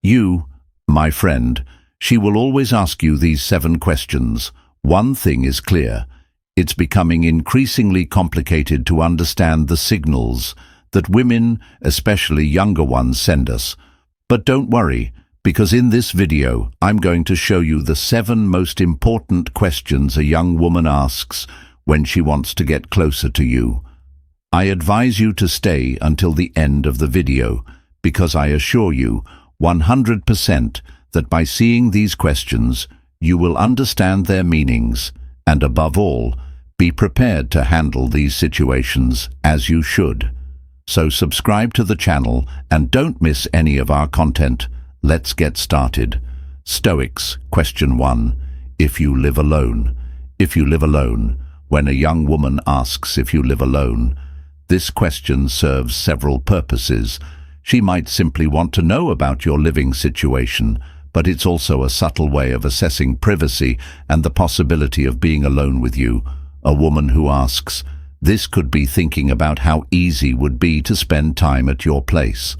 You, my friend, she will always ask you these 7 questions. One thing is clear. It's becoming increasingly complicated to understand the signals that women, especially younger ones, send us. But don't worry, because in this video, I'm going to show you the 7 most important questions a young woman asks when she wants to get closer to you. I advise you to stay until the end of the video, because I assure you 100% that by seeing these questions, you will understand their meanings and, above all, be prepared to handle these situations as you should. So subscribe to the channel and don't miss any of our content. Let's get started. Stoics, question 1. If you live alone. If you live alone. When a young woman asks if you live alone, this question serves several purposes. She might simply want to know about your living situation, but it's also a subtle way of assessing privacy and the possibility of being alone with you. A woman who asks this could be thinking about how easy it would be to spend time at your place.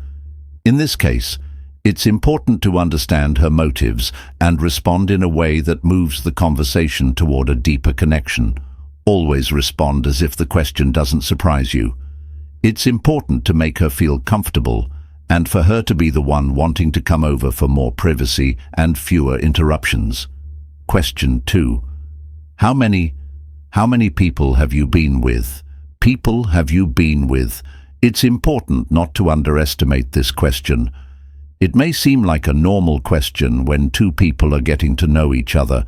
In this case, it's important to understand her motives and respond in a way that moves the conversation toward a deeper connection. Always respond as if the question doesn't surprise you. It's important to make her feel comfortable and for her to be the one wanting to come over for more privacy and fewer interruptions. Question 2. How many people have you been with? People have you been with? It's important not to underestimate this question. It may seem like a normal question when 2 people are getting to know each other,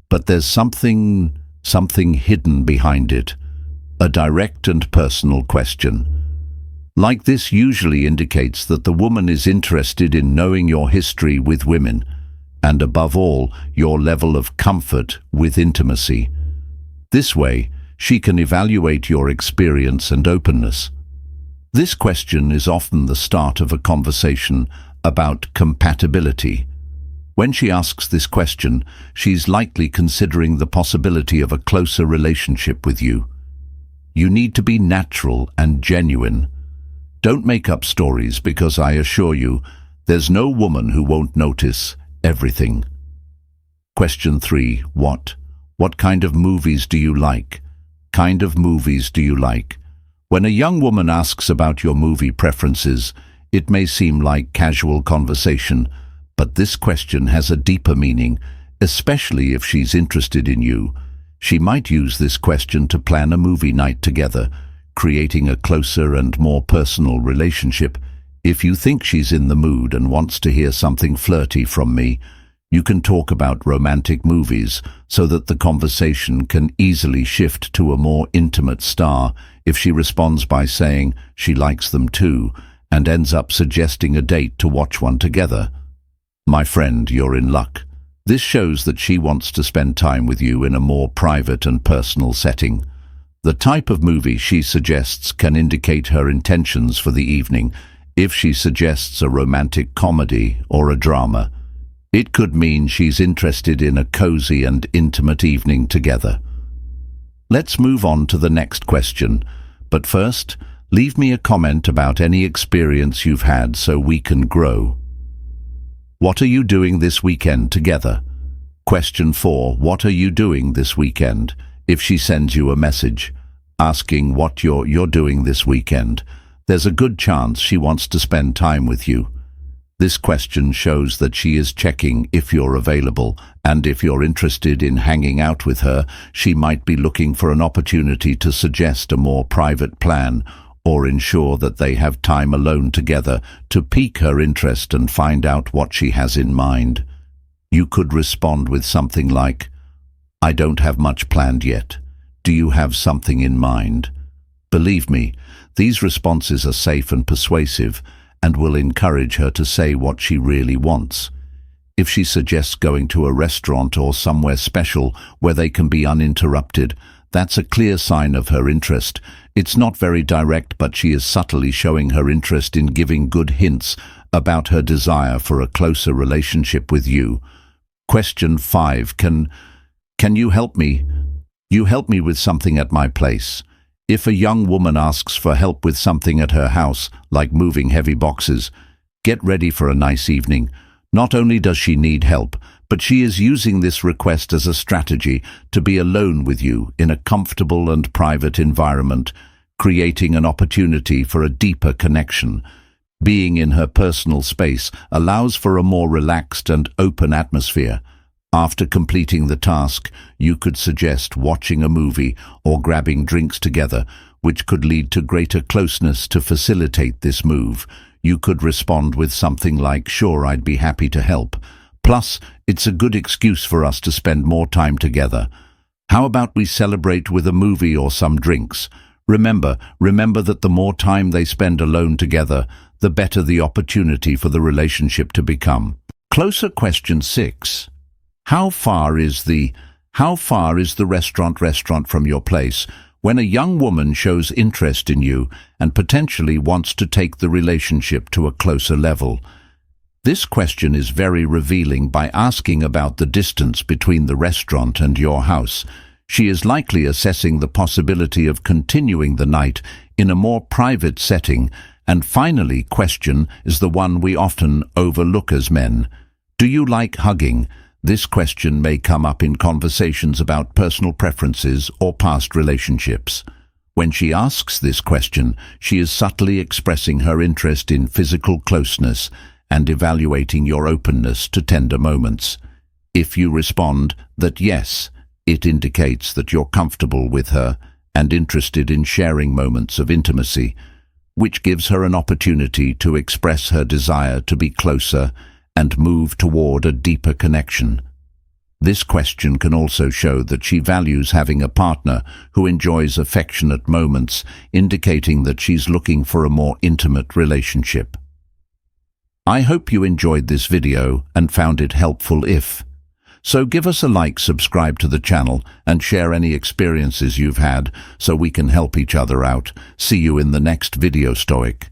but there's something hidden behind it. A direct and personal question. Like this usually indicates that the woman is interested in knowing your history with women, and above all, your level of comfort with intimacy. This way, she can evaluate your experience and openness. This question is often the start of a conversation about compatibility. When she asks this question, she's likely considering the possibility of a closer relationship with you. You need to be natural and genuine. Don't make up stories, because I assure you, there's no woman who won't notice everything. Question 3. What kind of movies do you like? Kind of movies do you like? When a young woman asks about your movie preferences, it may seem like casual conversation, but this question has a deeper meaning, especially if she's interested in you. She might use this question to plan a movie night together, creating a closer and more personal relationship. If you think she's in the mood and wants to hear something flirty from me, you can talk about romantic movies so that the conversation can easily shift to a more intimate star. If she responds by saying she likes them too and ends up suggesting a date to watch one together, my friend, you're in luck. This shows that she wants to spend time with you in a more private and personal setting. The type of movie she suggests can indicate her intentions for the evening. If she suggests a romantic comedy or a drama, it could mean she's interested in a cozy and intimate evening together. Let's move on to the next question, but first, leave me a comment about any experience you've had so we can grow. What are you doing this weekend together? Question 4. What are you doing this weekend? If she sends you a message asking what you're doing this weekend, there's a good chance she wants to spend time with you. This question shows that she is checking if you're available, and if you're interested in hanging out with her, she might be looking for an opportunity to suggest a more private plan or ensure that they have time alone together to pique her interest and find out what she has in mind. You could respond with something like, I don't have much planned yet. Do you have something in mind? Believe me, these responses are safe and persuasive and will encourage her to say what she really wants. If she suggests going to a restaurant or somewhere special where they can be uninterrupted, that's a clear sign of her interest. It's not very direct, but she is subtly showing her interest in giving good hints about her desire for a closer relationship with you. Question 5. Can you help me? You help me with something at my place. If a young woman asks for help with something at her house, like moving heavy boxes, get ready for a nice evening. Not only does she need help, but she is using this request as a strategy to be alone with you in a comfortable and private environment, creating an opportunity for a deeper connection. Being in her personal space allows for a more relaxed and open atmosphere. After completing the task, you could suggest watching a movie or grabbing drinks together, which could lead to greater closeness. To facilitate this move, you could respond with something like, "Sure, I'd be happy to help. Plus, it's a good excuse for us to spend more time together. How about we celebrate with a movie or some drinks?" Remember that the more time they spend alone together, the better the opportunity for the relationship to become closer. Question 6. How far is the restaurant from your place? When a young woman shows interest in you and potentially wants to take the relationship to a closer level. This question is very revealing. By asking about the distance between the restaurant and your house, she is likely assessing the possibility of continuing the night in a more private setting. And finally, question is the one we often overlook as men. Do you like hugging? This question may come up in conversations about personal preferences or past relationships. When she asks this question, she is subtly expressing her interest in physical closeness and evaluating your openness to tender moments. If you respond that yes, it indicates that you're comfortable with her and interested in sharing moments of intimacy, which gives her an opportunity to express her desire to be closer and move toward a deeper connection. This question can also show that she values having a partner who enjoys affectionate moments, indicating that she's looking for a more intimate relationship. I hope you enjoyed this video and found it helpful. If so, give us a like, subscribe to the channel, and share any experiences you've had so we can help each other out. See you in the next video, Stoic.